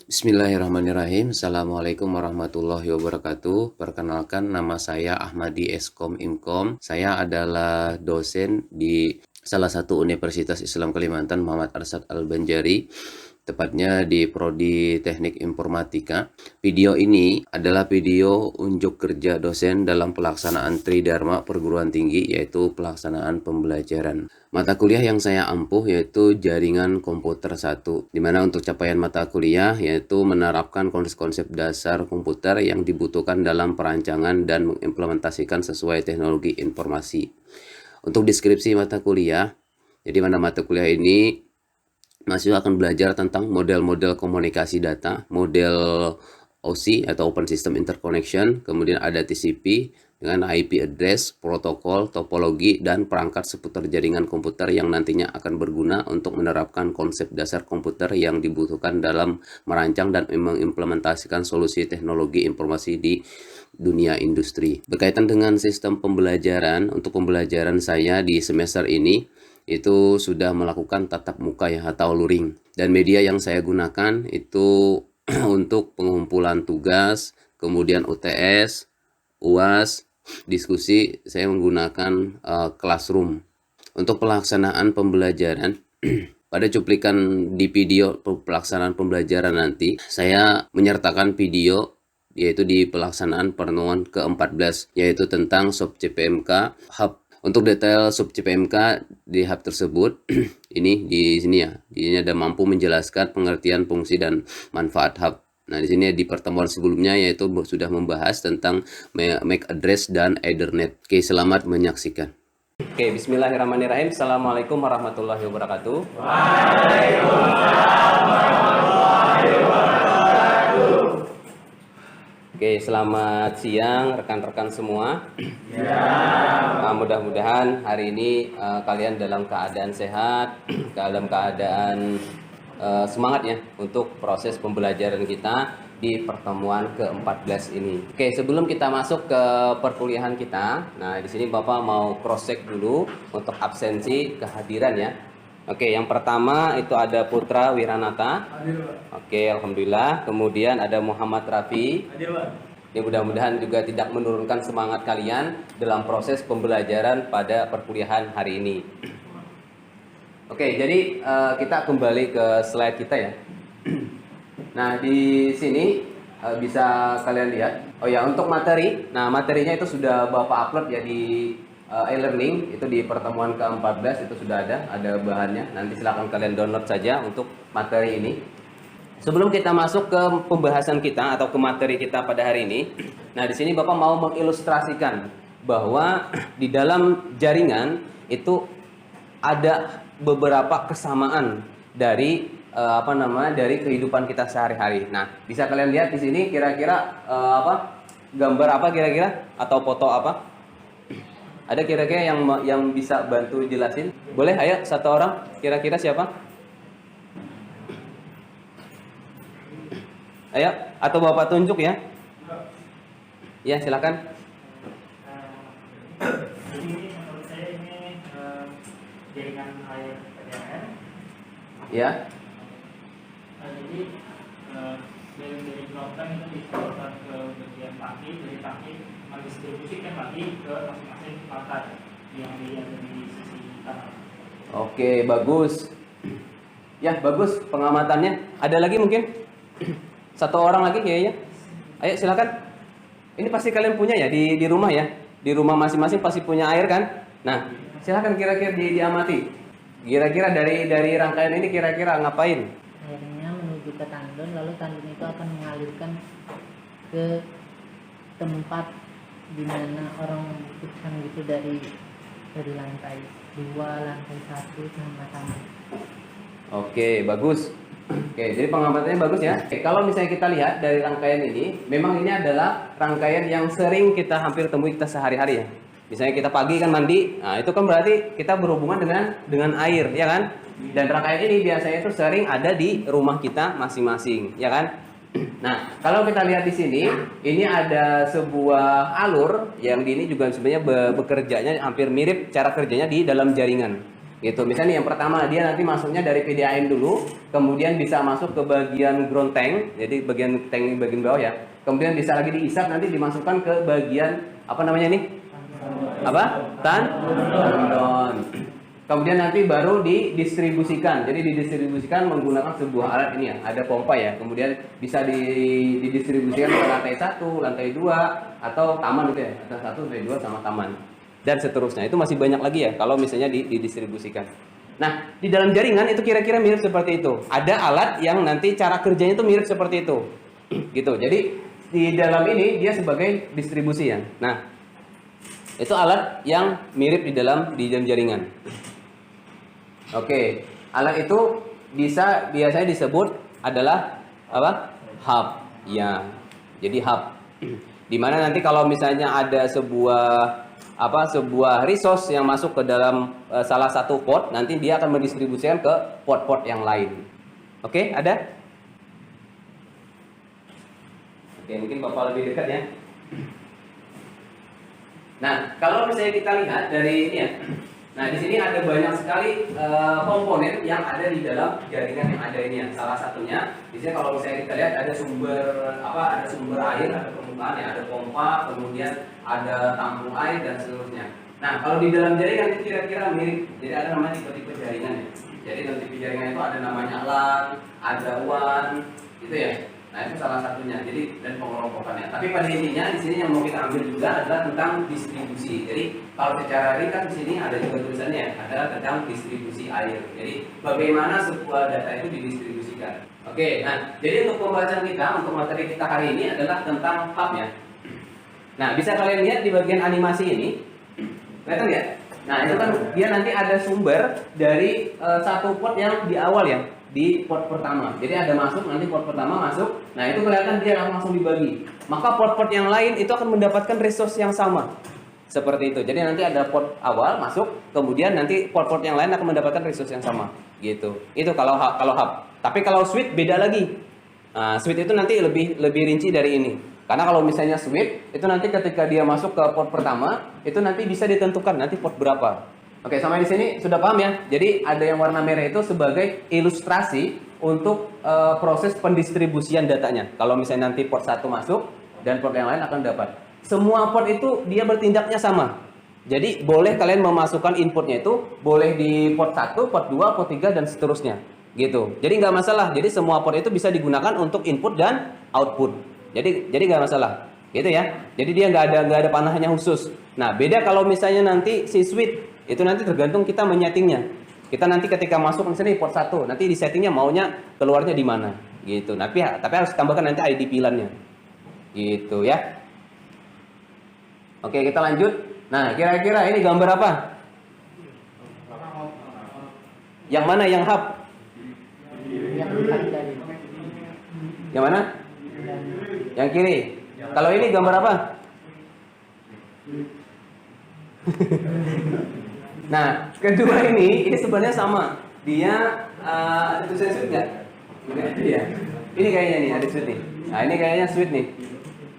Bismillahirrahmanirrahim. Assalamualaikum warahmatullahi wabarakatuh. Perkenalkan, nama saya Ahmadi Eskom Imkom. Saya adalah dosen di salah satu Universitas Islam Kalimantan, Muhammad Arsyad Al-Banjari, tepatnya di Prodi Teknik Informatika. Video ini adalah video unjuk kerja dosen dalam pelaksanaan Tridharma Perguruan Tinggi, yaitu pelaksanaan pembelajaran. Mata kuliah yang saya ampuh yaitu Jaringan Komputer 1, di mana untuk capaian mata kuliah yaitu menerapkan konsep-konsep dasar komputer yang dibutuhkan dalam perancangan dan mengimplementasikan sesuai teknologi informasi. Untuk deskripsi mata kuliah, jadi pada mata kuliah ini mahasiswa akan belajar tentang model-model komunikasi data, model OSI atau Open System Interconnection, kemudian ada TCP dengan IP address, protokol, topologi, dan perangkat seputar jaringan komputer yang nantinya akan berguna untuk menerapkan konsep dasar komputer yang dibutuhkan dalam merancang dan mengimplementasikan solusi teknologi informasi di dunia industri. Berkaitan dengan sistem pembelajaran, untuk pembelajaran saya di semester ini, itu sudah melakukan tatap muka ya atau luring, dan media yang saya gunakan itu untuk pengumpulan tugas, kemudian UTS, UAS, diskusi saya menggunakan Classroom. Untuk pelaksanaan pembelajaran pada cuplikan di video pelaksanaan pembelajaran nanti saya menyertakan video yaitu di pelaksanaan pertemuan ke-14 yaitu tentang sub CPMK Hub. Untuk detail sub CPMK di hub tersebut, ini di sini ya, di sini ada mampu menjelaskan pengertian fungsi dan manfaat hub. Nah, di sini di pertemuan sebelumnya yaitu sudah membahas tentang MAC address dan Ethernet. Oke, selamat menyaksikan. Oke, bismillahirrahmanirrahim. Assalamualaikum warahmatullahi wabarakatuh. Waalaikumsalam warahmatullahi wabarakatuh. Oke, selamat siang rekan-rekan semua. Ya. Mudah-mudahan hari ini kalian dalam keadaan sehat, dalam keadaan semangat ya untuk proses pembelajaran kita di pertemuan ke-14 ini. Oke, sebelum kita masuk ke perkuliahan kita, nah di sini Bapak mau cross check dulu untuk absensi kehadiran ya. Oke, yang pertama itu ada Putra Wiranata. Hadir, Pak. Oke, alhamdulillah. Kemudian ada Muhammad Rafi. Hadir, Pak. Ya, mudah-mudahan juga tidak menurunkan semangat kalian dalam proses pembelajaran pada perkuliahan hari ini. Oke, jadi kita kembali ke slide kita ya. Nah, di sini bisa kalian lihat. Oh ya, untuk materi. Nah, materinya itu sudah Bapak upload ya di e-learning, itu di pertemuan ke-14 itu sudah ada bahannya. Nanti silakan kalian download saja untuk materi ini. Sebelum kita masuk ke pembahasan kita atau ke materi kita pada hari ini, nah di sini Bapak mau mengilustrasikan bahwa di dalam jaringan itu ada beberapa kesamaan dari dari kehidupan kita sehari-hari. Nah, bisa kalian lihat di sini kira-kira gambar apa kira-kira atau foto apa? Ada kira-kira yang bisa bantu jelasin? Boleh, ayo satu orang. Kira-kira siapa? Ayo, atau Bapak tunjuk ya? Ya, silakan. Jadi ini menurut saya ini jaringan air PDAM. Ya. Jadi dari gelombang itu disalurkan ke bagian tangki, dari tangki mendistribusikan lagi ke masing-masing pantai yang ada di sisi kanan. Oke, bagus. Ya, bagus pengamatannya. Ada lagi mungkin? Satu orang lagi kayaknya. Ayo silakan. Ini pasti kalian punya ya di rumah ya. Di rumah masing-masing pasti punya air kan? Nah, silakan kira-kira diamati. Kira-kira dari rangkaian ini kira-kira ngapain? Airnya menuju ke tandon, lalu tandon itu akan mengalirkan ke tempat di mana orang membutuhkan gitu dari lantai 2, lantai 1 sama-sama. Oke, bagus. Oke, jadi pengamatannya bagus ya. Oke, kalau misalnya kita lihat dari rangkaian ini, memang ini adalah rangkaian yang sering kita hampir temui kita sehari-hari ya. Misalnya kita pagi kan mandi, nah itu kan berarti kita berhubungan dengan air, ya kan? Dan rangkaian ini biasanya itu sering ada di rumah kita masing-masing, ya kan? Nah, kalau kita lihat di sini, ini ada sebuah alur yang di ini juga sebenarnya bekerjanya hampir mirip cara kerjanya di dalam jaringan. Gitu. Misalnya yang pertama dia nanti masuknya dari PDAM dulu, kemudian bisa masuk ke bagian ground tank, jadi bagian tank bagian bawah ya. Kemudian bisa lagi diisap nanti dimasukkan ke bagian apa namanya ini? Apa? Tandon. Kemudian nanti baru didistribusikan. Jadi didistribusikan menggunakan sebuah alat ini ya, ada pompa ya. Kemudian bisa didistribusikan ke lantai 1, lantai 2 atau taman gitu ya. Lantai 1, lantai 2 sama taman. Dan seterusnya. Itu masih banyak lagi ya kalau misalnya didistribusikan. Nah, di dalam jaringan itu kira-kira mirip seperti itu. Ada alat yang nanti cara kerjanya itu mirip seperti itu. Gitu. Jadi di dalam ini dia sebagai distribusi ya. Nah, itu alat yang mirip di dalam jaringan. Oke, alat itu biasanya disebut adalah apa? Hub. Ya. Jadi hub. Dimana nanti kalau misalnya ada sebuah resource yang masuk ke dalam salah satu port, nanti dia akan mendistribusikan ke port-port yang lain. Oke, ada? Oke, mungkin Bapak lebih dekat ya. Nah, kalau misalnya kita lihat dari ini ya. Nah, di sini ada banyak sekali komponen yang ada di dalam jaringan yang ada ini ya. Salah satunya, di sini kalau misalnya kita lihat ada sumber air, ada permukaan ya, ada pompa, kemudian ada tampung air dan seterusnya. Nah, kalau di dalam jaringan itu kira-kira mirip. Jadi ada namanya tipe-tipe jaringan ya. Jadi dalam tipe jaringan itu ada namanya LAN, ada WAN, gitu ya. Nah, itu salah satunya. Jadi dan pengelompokannya. Tapi pada intinya di sini yang mau kita ambil juga adalah tentang distribusi. Jadi kalau secara ringkas di sini ada juga tulisannya adalah tentang distribusi air. Jadi bagaimana sebuah data itu didistribusikan. Oke, nah jadi untuk pembahasan kita untuk materi kita hari ini adalah tentang hub ya. Nah, bisa kalian lihat di bagian animasi ini. Kelihatan nggak? Nah, itu kan dia nanti ada sumber dari satu port yang di awal ya. Di port pertama. Jadi ada masuk, nanti port pertama masuk. Nah, itu kelihatan dia akan langsung dibagi. Maka port-port yang lain itu akan mendapatkan resource yang sama. Seperti itu. Jadi nanti ada port awal masuk, kemudian nanti port-port yang lain akan mendapatkan resource yang sama. Gitu. Itu kalau hub. Tapi kalau switch beda lagi. Nah, switch itu nanti lebih rinci dari ini. Karena kalau misalnya switch itu nanti ketika dia masuk ke port pertama, itu nanti bisa ditentukan nanti port berapa. Oke, sampai di sini sudah paham ya? Jadi ada yang warna merah itu sebagai ilustrasi untuk proses pendistribusian datanya. Kalau misalnya nanti port 1 masuk dan port yang lain akan dapat. Semua port itu dia bertindaknya sama. Jadi boleh kalian memasukkan inputnya itu boleh di port 1, port 2, port 3 dan seterusnya. Gitu. Jadi nggak masalah. Jadi semua port itu bisa digunakan untuk input dan output. Jadi nggak masalah. Gitu ya. Jadi dia nggak ada panahnya khusus. Nah, beda kalau misalnya nanti si switch itu nanti tergantung kita menyetingnya. Kita nanti ketika masuk misalnya di port 1, nanti di settingnya maunya keluarnya di mana, gitu. Tapi harus tambahkan nanti ID PLAN-nya, gitu ya. Oke, kita lanjut. Nah, kira-kira ini gambar apa? Yang mana yang hub? Yang mana? Yang kiri. Kalau ini gambar apa? Nah, kedua ini sebenarnya sama. Dia ada tulisan switch nggak? Iya. Ini kayaknya nih ada switch nih. Nah, ini kayaknya switch nih.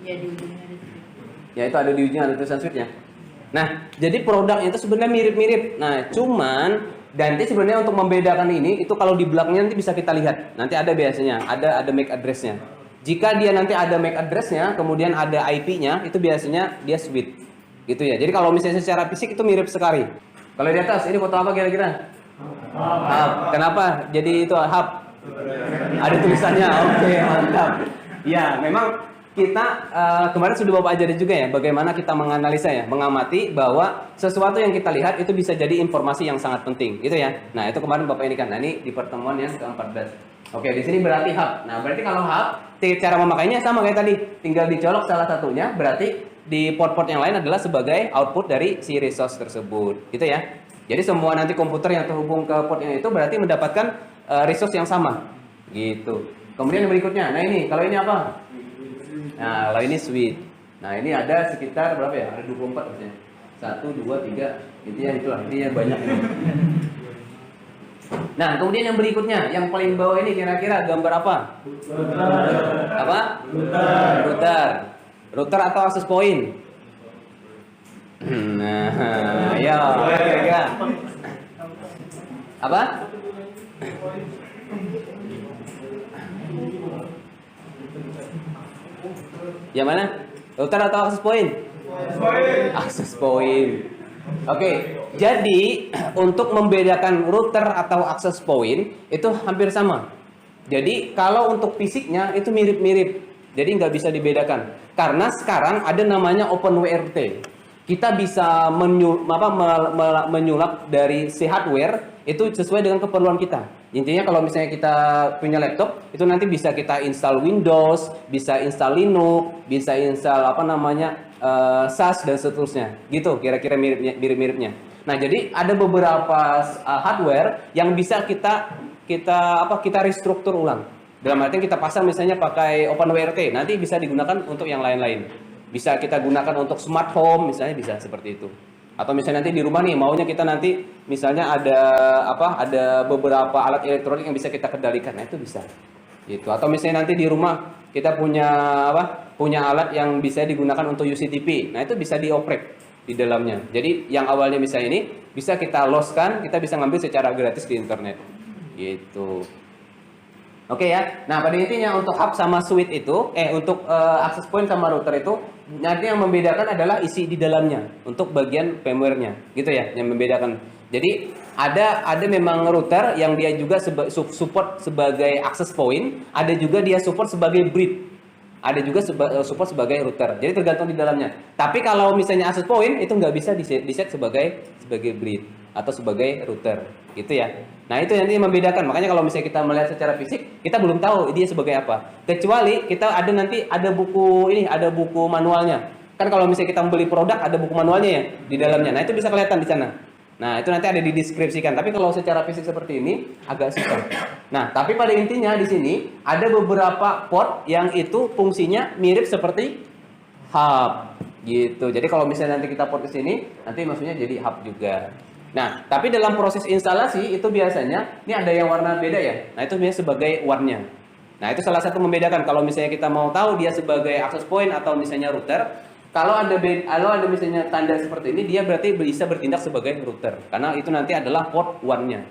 Ya, di ujungnya ada switch. Ya, itu ada di ujungnya ada tulisan switchnya. Nah, jadi produknya itu sebenarnya mirip-mirip. Nah, cuman nanti sebenarnya untuk membedakan ini itu kalau di belakangnya nanti bisa kita lihat. Nanti ada biasanya ada MAC address-nya. Jika dia nanti ada MAC address-nya, kemudian ada IP-nya, itu biasanya dia switch. Gitu ya. Jadi kalau misalnya secara fisik itu mirip sekali. Kalau di atas ini foto apa kira-kira? Hub. Kenapa? Jadi itu hub. Ada tulisannya. Oke, mantap. Ya, memang kita kemarin sudah Bapak ajarin juga ya bagaimana kita menganalisa ya, mengamati bahwa sesuatu yang kita lihat itu bisa jadi informasi yang sangat penting, gitu ya. Nah, itu kemarin Bapak ini kan. Nah, ini di pertemuan yang ke-14. Oke, di sini berarti hub. Nah, berarti kalau hub, cara memakainya sama kayak tadi. Tinggal dicolok salah satunya, berarti di port-port yang lain adalah sebagai output dari si resource tersebut, gitu ya. Jadi semua nanti komputer yang terhubung ke port yang itu berarti mendapatkan resource yang sama, gitu. Kemudian yang berikutnya, nah ini, kalau ini apa? Nah, kalau ini switch. Nah, ini ada sekitar berapa ya? Ada 24 maksudnya. 1, 2, 3, intinya itulah, intinya banyak ini. Nah, kemudian yang berikutnya, yang paling bawah ini kira-kira gambar apa? Apa? Router. Router atau access point? Nah, ya, kira-kira. Apa? Yang mana? Router atau access point? Access point. Oke, jadi untuk membedakan router atau access point itu hampir sama. Jadi kalau untuk fisiknya itu mirip-mirip, jadi nggak bisa dibedakan. Karena sekarang ada namanya OpenWRT. Kita bisa menyulap dari si hardware itu sesuai dengan keperluan kita. Intinya kalau misalnya kita punya laptop, itu nanti bisa kita install Windows, bisa install Linux, bisa install SAS dan seterusnya. Gitu kira-kira mirip-miripnya. Nah, jadi ada beberapa hardware yang bisa kita restruktur ulang. Dalam artian kita pasang misalnya pakai OpenWRT, nanti bisa digunakan untuk yang lain-lain. Bisa kita gunakan untuk smart home misalnya, bisa seperti itu. Atau misalnya nanti di rumah nih maunya kita nanti misalnya ada beberapa alat elektronik yang bisa kita kendalikan. Nah, itu bisa. Gitu. Atau misalnya nanti di rumah kita punya alat yang bisa digunakan untuk UCTP. Nah, itu bisa dioprek di dalamnya. Jadi yang awalnya misalnya ini bisa kita loskan, kita bisa ngambil secara gratis di internet. Gitu. Oke ya. Nah, pada intinya untuk hub sama switch itu, untuk access point sama router itu, nanti yang membedakan adalah isi di dalamnya untuk bagian firmware-nya, gitu ya, yang membedakan. Jadi ada memang router yang dia juga support sebagai access point, ada juga dia support sebagai bridge, ada juga support sebagai router. Jadi tergantung di dalamnya. Tapi kalau misalnya access point itu nggak bisa diset sebagai bridge atau sebagai router, gitu ya. Nah, itu yang membedakan. Makanya kalau misalnya kita melihat secara fisik, kita belum tahu dia sebagai apa. Kecuali kita ada buku manualnya. Kan kalau misalnya kita membeli produk ada buku manualnya ya di dalamnya. Nah, itu bisa kelihatan di sana. Nah, itu nanti ada dideskripsikan. Tapi kalau secara fisik seperti ini agak susah. Nah, tapi pada intinya di sini ada beberapa port yang itu fungsinya mirip seperti hub gitu. Jadi kalau misalnya nanti kita port ke sini, nanti maksudnya jadi hub juga. Nah, tapi dalam proses instalasi itu biasanya ini ada yang warna beda ya. Nah, itu biasanya sebagai warnanya. Nah, itu salah satu membedakan kalau misalnya kita mau tahu dia sebagai access point atau misalnya router. Kalau ada misalnya tanda seperti ini, dia berarti bisa bertindak sebagai router. Karena itu nanti adalah port 1-nya.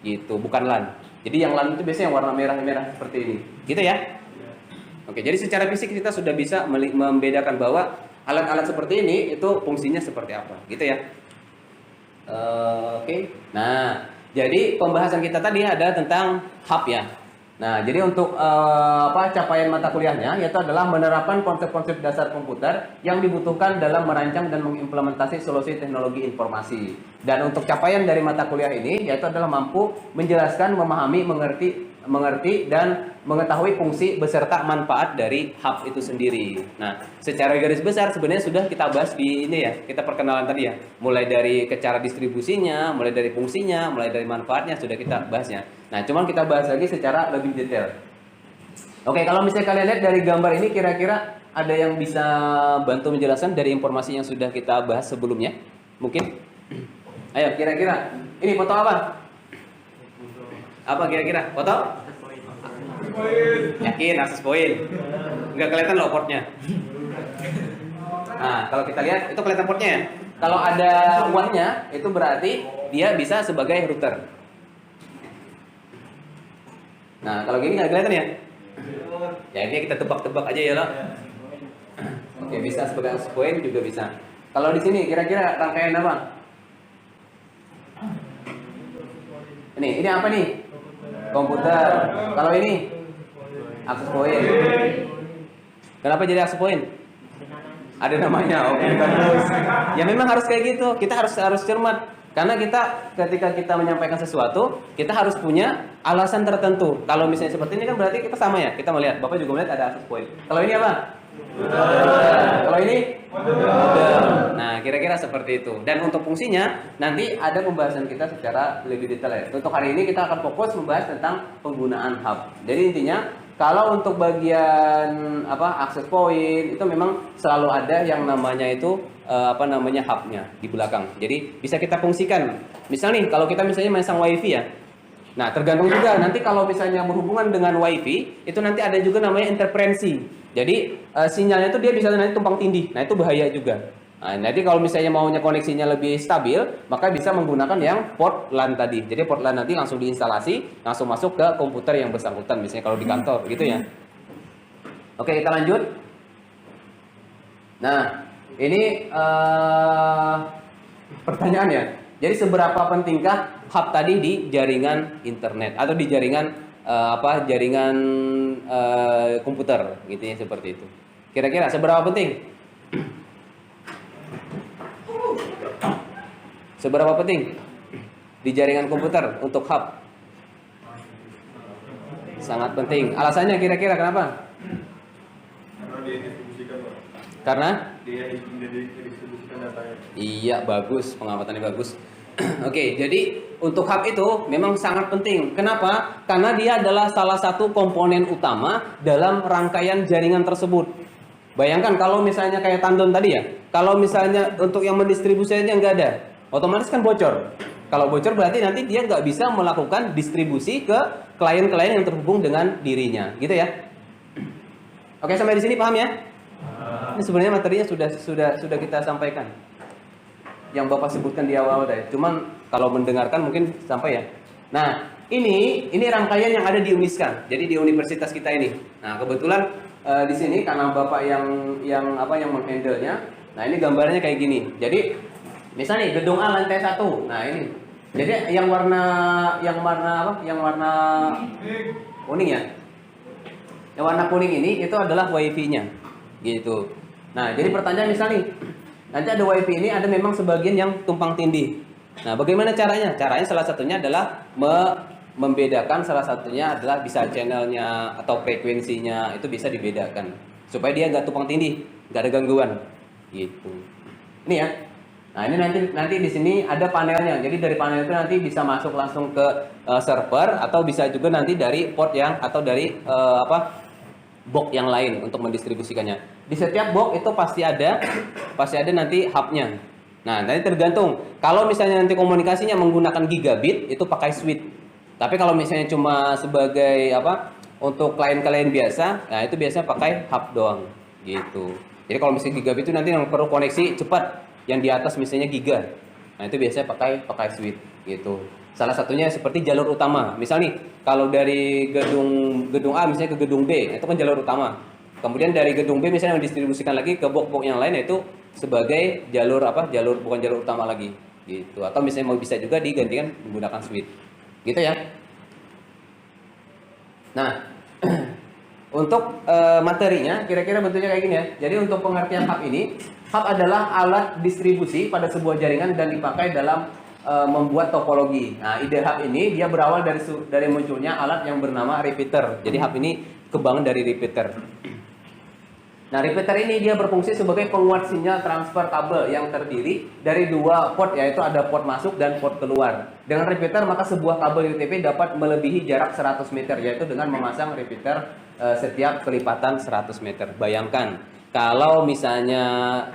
Gitu, bukan LAN. Jadi yang LAN itu biasanya yang warna merah-merah seperti ini. Gitu ya? Oke, jadi secara fisik kita sudah bisa membedakan bahwa alat-alat seperti ini itu fungsinya seperti apa. Gitu ya? Oke. Nah, jadi pembahasan kita tadi ada tentang hub ya. Nah, jadi untuk capaian mata kuliahnya yaitu adalah menerapkan konsep-konsep dasar komputer yang dibutuhkan dalam merancang dan mengimplementasi solusi teknologi informasi. Dan untuk capaian dari mata kuliah ini yaitu adalah mampu menjelaskan, memahami, mengerti dan mengetahui fungsi beserta manfaat dari hub itu sendiri. Nah, secara garis besar sebenarnya sudah kita bahas di ini ya, kita perkenalan tadi ya. Mulai dari cara distribusinya, mulai dari fungsinya, mulai dari manfaatnya sudah kita bahasnya. Nah, cuman kita bahas lagi secara lebih detail. Oke, kalau misalnya kalian lihat dari gambar ini kira-kira ada yang bisa bantu menjelaskan dari informasi yang sudah kita bahas sebelumnya? Mungkin? Ayo, kira-kira. Ini foto apa? Apa kira-kira? Foto? Yakin access point? Nggak kelihatan loh portnya. Nah, kalau kita lihat itu kelihatan portnya ya. Kalau ada one-nya itu berarti dia bisa sebagai router. Nah, kalau gini nggak kelihatan ya? Ya ini kita tebak-tebak aja ya loh. Oke, bisa sebagai access point juga bisa. Kalau di sini kira-kira rangkaian apa? Ini apa nih? Komputer. Kalau ini access point. Kenapa jadi access point? Ada namanya. Oke, bagus. Ya memang harus kayak gitu. Kita harus cermat. Karena ketika kita menyampaikan sesuatu, kita harus punya alasan tertentu. Kalau misalnya seperti ini kan berarti kita sama ya. Kita melihat. Bapak juga melihat ada access point. Kalau ini apa? Kalau ini? Nah, kira-kira seperti itu. Dan untuk fungsinya nanti ada pembahasan kita secara lebih detail ya. Untuk hari ini kita akan fokus membahas tentang penggunaan hub. Jadi intinya kalau untuk bagian access point itu memang selalu ada yang namanya itu hubnya di belakang. Jadi bisa kita fungsikan. Misal nih kalau kita misalnya masang wifi ya. Nah, tergantung juga nanti kalau misalnya berhubungan dengan wifi itu nanti ada juga namanya interferensi. Jadi sinyalnya itu dia bisa nanti tumpang tindih. Nah, itu bahaya juga. Nah, jadi kalau misalnya maunya koneksinya lebih stabil, maka bisa menggunakan yang port LAN tadi. Jadi port LAN nanti langsung diinstalasi, langsung masuk ke komputer yang bersangkutan, misalnya kalau di kantor, gitu ya. Oke, kita lanjut. Nah, ini pertanyaannya. Jadi seberapa pentingkah hub tadi di jaringan internet atau di jaringan jaringan komputer, gitu ya, seperti itu. Kira-kira seberapa penting? Seberapa penting di jaringan komputer untuk hub? Sangat penting. Alasannya kira-kira kenapa? Karena dia distribusikan, Pak. Karena? Dia distribusikan datanya. Iya, bagus. Pengamatannya bagus. Oke, jadi untuk hub itu memang sangat penting. Kenapa? Karena dia adalah salah satu komponen utama dalam rangkaian jaringan tersebut. Bayangkan kalau misalnya kayak tandon tadi ya, kalau misalnya untuk yang mendistribusinya nggak ada, otomatis kan bocor. Kalau bocor berarti nanti dia nggak bisa melakukan distribusi ke klien-klien yang terhubung dengan dirinya, gitu ya. Oke, sampai di sini paham ya? Ini sebenarnya materinya sudah kita sampaikan. Yang Bapak sebutkan di awal tadi. Cuman kalau mendengarkan mungkin sampai ya. Nah, ini rangkaian yang ada di Uniskan. Jadi di universitas kita ini. Nah, kebetulan di sini karena Bapak yang menghandle-nya. Nah, ini gambarnya kayak gini. Jadi misalnya gedung A lantai 1. Nah, ini. Jadi yang warna kuning ya. Yang warna kuning ini itu adalah WiFi-nya. Gitu. Nah, jadi pertanyaan misalnya nanti ada WiFi ini ada memang sebagian yang tumpang tindih. Nah, bagaimana caranya? Caranya salah satunya adalah membedakan, salah satunya adalah bisa channelnya atau frekuensinya itu bisa dibedakan supaya dia nggak tumpang tindih, nggak ada gangguan. Gitu. Ini ya. Nah, ini nanti di sini ada panelnya. Jadi dari panel itu nanti bisa masuk langsung ke server atau bisa juga nanti dari port yang atau dari box yang lain untuk mendistribusikannya. Di setiap box itu pasti ada nanti hubnya. Nah, nanti tergantung. Kalau misalnya nanti komunikasinya menggunakan gigabit itu pakai switch. Tapi kalau misalnya cuma sebagai untuk klien-klien biasa, nah itu biasanya pakai hub doang gitu. Jadi kalau misalnya gigabit itu nanti yang perlu koneksi cepat yang di atas misalnya giga. Nah, itu biasanya pakai switch gitu. Salah satunya seperti jalur utama. Misal nih, kalau dari gedung A misalnya ke gedung B, itu kan jalur utama. Kemudian dari gedung B misalnya mendistribusikan lagi ke box-box yang lain, yaitu sebagai jalur bukan jalur utama lagi gitu. Atau misalnya mau bisa juga digantikan menggunakan switch. Gitu ya. Nah, untuk materinya kira-kira bentuknya kayak gini ya. Jadi untuk pengertian hub ini, hub adalah alat distribusi pada sebuah jaringan dan dipakai dalam membuat topologi. Nah, ide hub ini dia berawal dari munculnya alat yang bernama repeater. Jadi hub ini kembangan dari repeater. Nah, repeater ini dia berfungsi sebagai penguat sinyal transfer kabel yang terdiri dari dua port, yaitu ada port masuk dan port keluar. Dengan repeater maka sebuah kabel UTP dapat melebihi jarak 100 meter, yaitu dengan memasang repeater setiap kelipatan 100 meter. Bayangkan kalau misalnya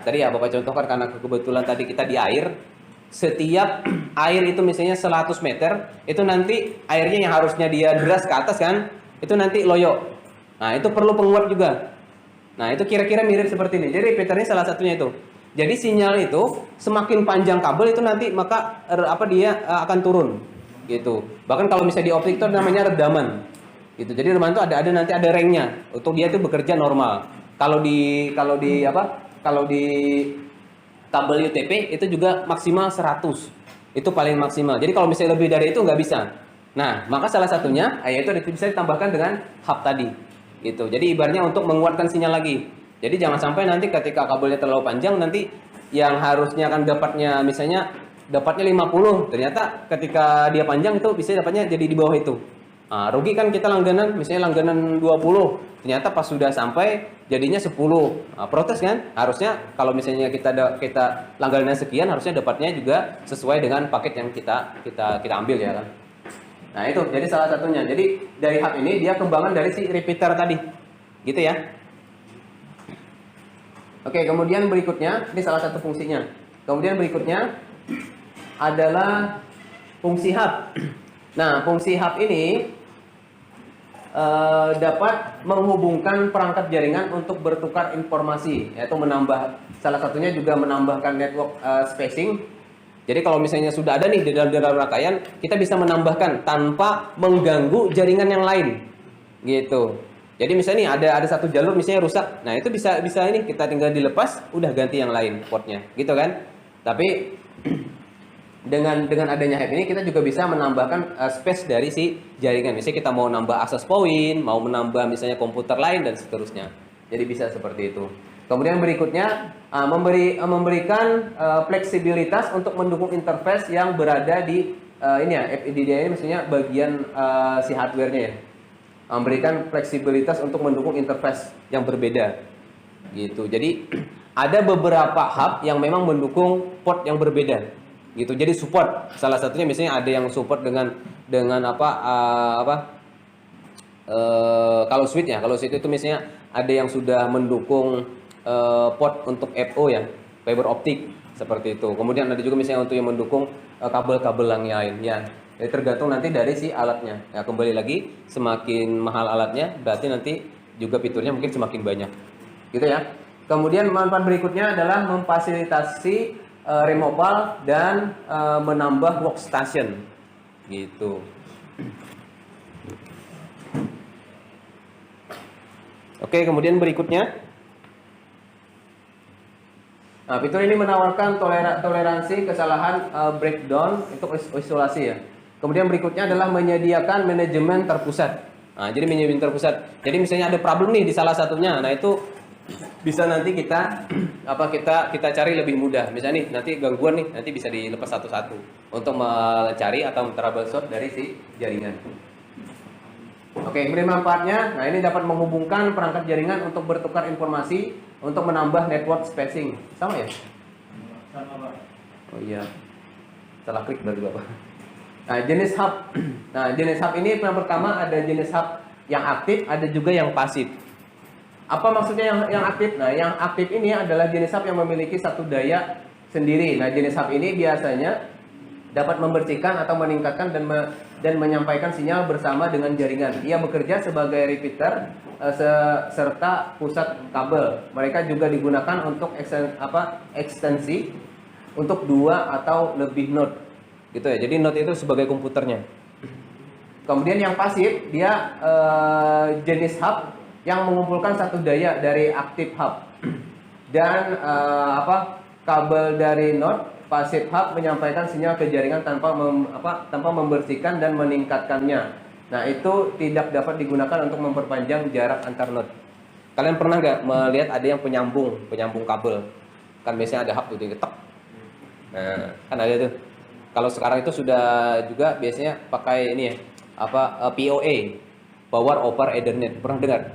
tadi ya Bapak contohkan karena kebetulan tadi kita di air, setiap air itu misalnya 100 meter, itu nanti airnya yang harusnya dia deras ke atas kan, itu nanti loyo. Nah, itu perlu penguat juga. Nah, itu kira-kira mirip seperti ini. Jadi repeater ini salah satunya itu. Jadi sinyal itu semakin panjang kabel itu nanti maka dia akan turun gitu. Bahkan kalau misalnya di optik itu namanya redaman. Gitu. Jadi redaman itu nanti ada ranknya untuk dia itu bekerja normal. Kalau di kabel UTP itu juga maksimal 100. Itu paling maksimal. Jadi kalau misalnya lebih dari itu nggak bisa. Nah, maka salah satunya yaitu bisa ditambahkan dengan hub tadi. Gitu. Jadi ibaratnya untuk menguatkan sinyal lagi. Jadi jangan sampai nanti ketika kabelnya terlalu panjang nanti yang harusnya akan dapatnya 50, ternyata ketika dia panjang itu bisa dapatnya jadi di bawah itu. Nah, rugi kan kita langganan, misalnya langganan 20, ternyata pas sudah sampai jadinya 10. Nah, protes kan? Harusnya kalau misalnya kita langganan sekian harusnya dapatnya juga sesuai dengan paket yang kita ambil ya kan. Nah, itu jadi salah satunya. Jadi dari hub ini dia kembangan dari si repeater tadi. Gitu ya. Oke, kemudian berikutnya ini salah satu fungsinya. Kemudian berikutnya adalah fungsi hub. Nah, fungsi hub ini dapat menghubungkan perangkat jaringan untuk bertukar informasi, yaitu menambah, salah satunya juga menambahkan network spacing. Jadi kalau misalnya sudah ada nih di dalam rangkaian, kita bisa menambahkan tanpa mengganggu jaringan yang lain, gitu. Jadi misalnya nih ada satu jalur misalnya rusak, nah itu bisa ini kita tinggal dilepas, udah ganti yang lain portnya, gitu kan? Tapi dengan adanya HEP ini kita juga bisa menambahkan space dari si jaringan. Misalnya kita mau nambah access point, mau menambah misalnya komputer lain dan seterusnya. Jadi bisa seperti itu. Kemudian berikutnya memberikan fleksibilitas untuk mendukung interface yang berada di ini ya, FIDDI ini maksudnya bagian si hardware-nya ya. Memberikan fleksibilitas untuk mendukung interface yang berbeda. Gitu. Jadi ada beberapa hub yang memang mendukung port yang berbeda. Gitu. Jadi support, salah satunya misalnya ada yang support dengan kalau switch ya, kalau switch itu misalnya ada yang sudah mendukung port untuk FO ya, fiber optik seperti itu. Kemudian ada juga misalnya untuk yang mendukung kabel-kabel yang lain ya. Jadi tergantung nanti dari si alatnya. Ya, kembali lagi semakin mahal alatnya berarti nanti juga fiturnya mungkin semakin banyak. Gitu ya. Kemudian manfaat berikutnya adalah memfasilitasi removal dan menambah workstation gitu. Oke, kemudian berikutnya, nah, fitur ini menawarkan toleransi kesalahan breakdown untuk isolasi ya. Kemudian berikutnya adalah menyediakan manajemen terpusat. Nah, jadi manajemen terpusat. Jadi misalnya ada problem nih di salah satunya, nah itu bisa nanti kita cari lebih mudah. Misalnya nih nanti gangguan nih, nanti bisa dilepas satu-satu untuk mencari atau troubleshoot dari si jaringan. Oke, kemudian manfaatnya, nah ini dapat menghubungkan perangkat jaringan untuk bertukar informasi untuk menambah network spacing. Sama ya? Sama Pak. Oh iya, salah klik berarti Bapak. Nah, jenis hub. Nah, jenis hub ini yang pertama ada jenis hub yang aktif, ada juga yang pasif. Apa maksudnya yang aktif? Nah, yang aktif ini adalah jenis hub yang memiliki satu daya sendiri. Nah, jenis hub ini biasanya dapat membersihkan atau meningkatkan dan menyampaikan sinyal bersama dengan jaringan. Ia bekerja sebagai repeater serta pusat kabel. Mereka juga digunakan untuk ekstensi untuk 2 atau lebih node. Gitu ya. Jadi node itu sebagai komputernya. Kemudian yang pasif dia jenis hub yang mengumpulkan satu daya dari aktif hub dan kabel dari node pasif hub menyampaikan sinyal ke jaringan tanpa membersihkan dan meningkatkannya. Nah, itu tidak dapat digunakan untuk memperpanjang jarak antar node. Kalian pernah nggak melihat ada yang penyambung kabel? Kan biasanya ada hub tuh diketok. Nah, kan ada tuh. Kalau sekarang itu sudah juga biasanya pakai ini ya, POA, Power over Ethernet. Pernah dengar?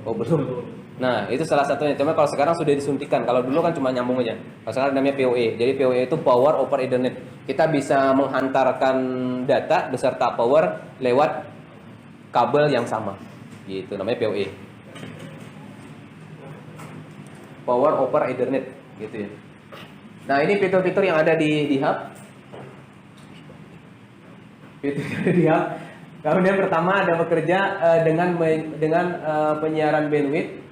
Oh, belum. Nah, itu salah satunya. Cuma kalau sekarang sudah disuntikan. Kalau dulu kan cuma nyambung aja. Kalau sekarang namanya PoE. Jadi PoE itu Power over Ethernet. Kita bisa menghantarkan data beserta power lewat kabel yang sama. Gitu, namanya PoE. Power over Ethernet, gitu ya. Nah, ini fitur-fitur yang ada di hub. Fitur di hub. Kemudian pertama ada bekerja dengan penyiaran bandwidth.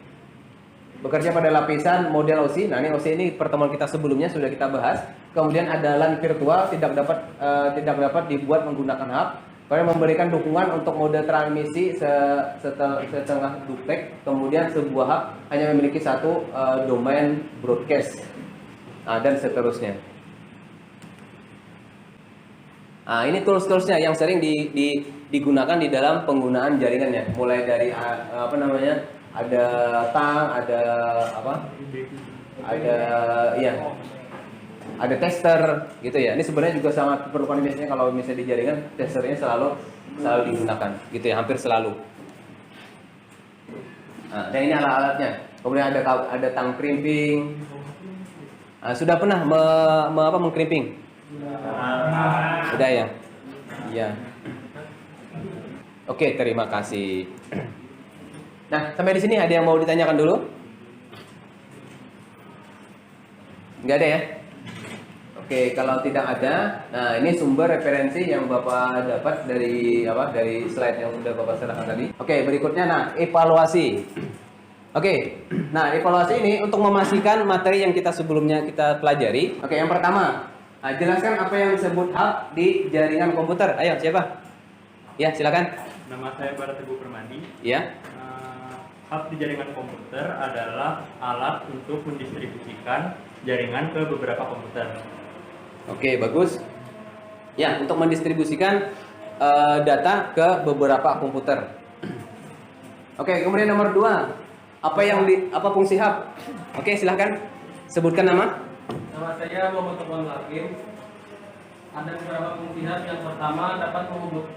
Bekerja pada lapisan model OSI. Nah, ini OSI ini pertemuan kita sebelumnya sudah kita bahas. Kemudian ada LAN virtual tidak dapat dibuat menggunakan hub. Kemudian memberikan dukungan untuk mode transmisi setengah duplex. Kemudian sebuah hub hanya memiliki satu domain broadcast. Nah, dan seterusnya. Nah, ini tools-toolsnya yang sering digunakan di dalam penggunaan jaringannya. Mulai dari ada tang, ada tester gitu ya. Ini sebenarnya juga sangat diperlukan biasanya kalau misalnya di jaringan, testernya selalu digunakan gitu ya, hampir selalu. Nah, dan ini alat-alatnya. Kemudian ada tang crimping. Nah, sudah pernah mengkrimping? Sudah ya? Iya. Oke, terima kasih. Nah, sampai di sini ada yang mau ditanyakan dulu? Nggak ada ya? Oke, kalau tidak ada, nah ini sumber referensi yang Bapak dapat dari dari slide yang sudah Bapak serahkan tadi. Oke, berikutnya nah, evaluasi. Oke, nah evaluasi ini untuk memastikan materi yang kita sebelumnya kita pelajari. Oke, yang pertama, jelaskan apa yang disebut hub di jaringan komputer. Ayo, siapa? Ya, silakan. Nama saya Barat Teguh Permadi. Ya. Hub di jaringan komputer adalah alat untuk mendistribusikan jaringan ke beberapa komputer. Oke, bagus. Ya, untuk mendistribusikan data ke beberapa komputer. Oke, kemudian nomor 2. Apa fungsi hub? Oke, silahkan sebutkan nama. Nama saya Muhammad Topan Lakin. Ada beberapa fungsi hub. Yang pertama dapat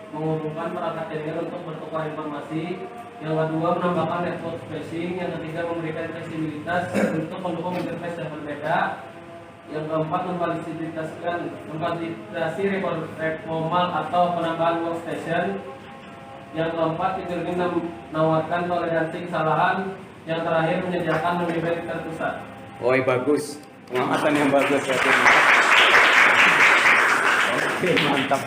menghubungkan perangkat jaringan untuk bertukar informasi. Yang kedua menambahkan network spacing. Yang ketiga memberikan fleksibilitas untuk mendukung interface yang berbeda. Yang keempat memfasilitasi reformal atau penambahan workstation. Yang keempat fitur ini menawarkan toleransi kesalahan. Yang terakhir menyediakan memory terpusat. Woi, bagus. Pengamatan yang bagus ya. Oke, mantap.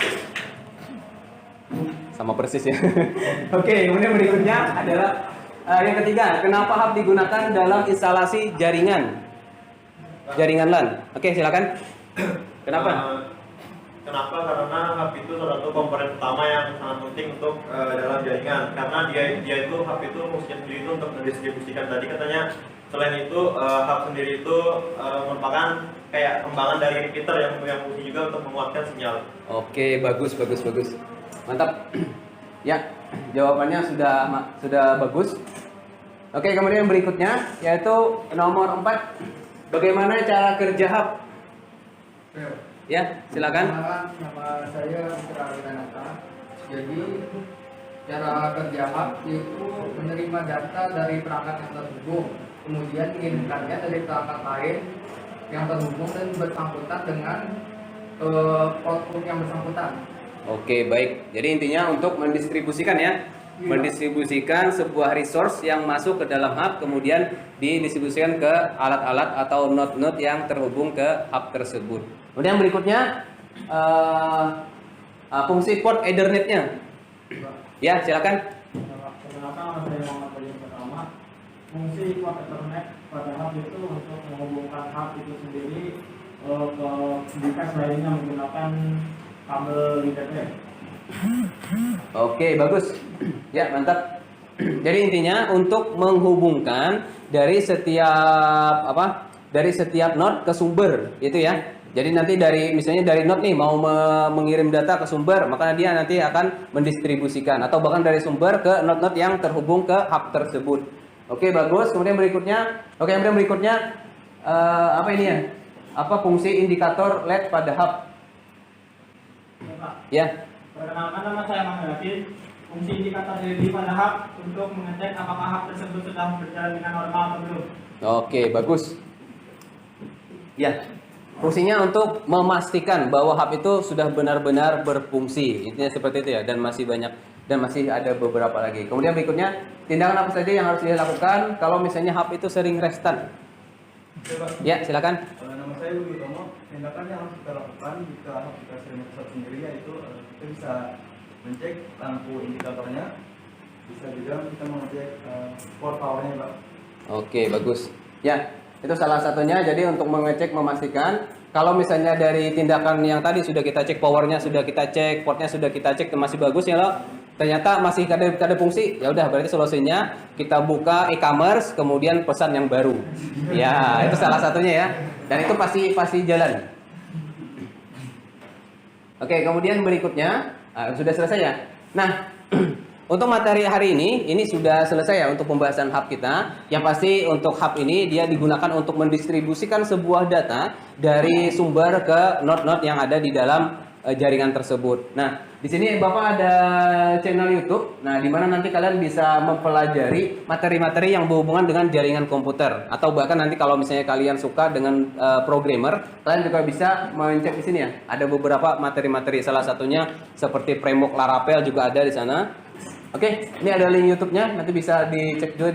Sama persis ya. Oke, kemudian berikutnya adalah yang ketiga, kenapa hub digunakan dalam instalasi jaringan LAN? Oke, silakan. Kenapa? Kenapa? Karena hub itu salah satu komponen utama yang sangat penting untuk dalam jaringan. Karena dia itu hub itu fungsinya sendiri itu untuk mendistribusikan. Tadi katanya selain itu hub sendiri itu merupakan kayak kembangan dari repeater yang fungsi juga untuk menguatkan sinyal. Oke, bagus. Mantap. Ya, jawabannya sudah bagus. Oke, kemudian berikutnya yaitu nomor 4. Bagaimana cara kerja hub? Ya, silakan. Nama saya Putra Wiranata. Jadi cara kerja hub itu menerima data dari perangkat yang terhubung, kemudian mengirimkannya dari perangkat lain yang terhubung dan bersangkutan dengan output yang bersangkutan. Oke, baik. Jadi intinya untuk mendistribusikan ya. Mendistribusikan sebuah resource yang masuk ke dalam hub, kemudian didistribusikan ke alat-alat atau node-node yang terhubung ke hub tersebut. Kemudian berikutnya fungsi port Ethernet-nya. Ya, silakan. Perkenalkan, nama saya Muhammad Bayu pertama. Fungsi port Ethernet pada hub itu untuk menghubungkan hub itu sendiri ke device lainnya menggunakan kabel Ethernet. Oke, bagus. Ya, mantap. Jadi intinya untuk menghubungkan dari setiap node ke sumber, itu ya. Jadi nanti misalnya dari node nih mau mengirim data ke sumber, maka dia nanti akan mendistribusikan atau bahkan dari sumber ke node-node yang terhubung ke hub tersebut. Oke, bagus. Kemudian berikutnya, apa ini ya? Apa fungsi indikator LED pada hub? Ya. Perkenalkan, nama saya Muhammad Yakin. Fungsi indikator LED pada hub untuk mengecek apakah hub tersebut sudah berjalan dengan normal atau belum. Oke, bagus. Ya. Fungsinya untuk memastikan bahwa hub itu sudah benar-benar berfungsi. Intinya seperti itu ya, dan masih ada beberapa lagi. Kemudian berikutnya, tindakan apa saja yang harus dilakukan kalau misalnya hub itu sering restart? Ya, silakan. Nama saya Budi Utomo. Tindakan yang harus kita lakukan jika hub kita sering restart sendiri yaitu kita bisa mencek lampu indikatornya, bisa juga kita mengecek port powernya, Pak. Oke, bagus. Ya, itu salah satunya. Jadi untuk mengecek, memastikan kalau misalnya dari tindakan yang tadi sudah kita cek powernya, sudah kita cek portnya, sudah kita cek masih bagus ya loh. Ternyata masih ada fungsi, ya udah berarti solusinya kita buka e-commerce kemudian pesan yang baru. Ya, itu salah satunya ya. Dan itu pasti jalan. Oke, kemudian berikutnya sudah selesai ya. Nah, untuk materi hari ini sudah selesai ya untuk pembahasan hub kita. Yang pasti untuk hub ini dia digunakan untuk mendistribusikan sebuah data dari sumber ke node-node yang ada di dalam jaringan tersebut. Nah, di sini Bapak ada channel YouTube. Nah, di mana nanti kalian bisa mempelajari materi-materi yang berhubungan dengan jaringan komputer, atau bahkan nanti kalau misalnya kalian suka dengan programmer, kalian juga bisa mencek di sini ya. Ada beberapa materi-materi, salah satunya seperti framework Laravel juga ada di sana. Oke, ini ada link YouTube-nya, nanti bisa dicek juga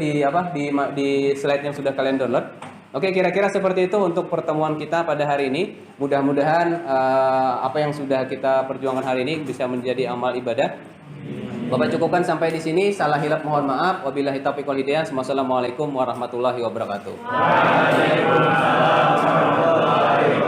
di slide yang sudah kalian download. Oke, kira-kira seperti itu untuk pertemuan kita pada hari ini. Mudah-mudahan apa yang sudah kita perjuangkan hari ini bisa menjadi amal ibadah. Bapak cukupkan sampai di sini. Salah hilap mohon maaf. Wabillahi taufiq wal hidayah. Wassalamualaikum warahmatullahi wabarakatuh. Waalaikumsalam warahmatullahi wabarakatuh.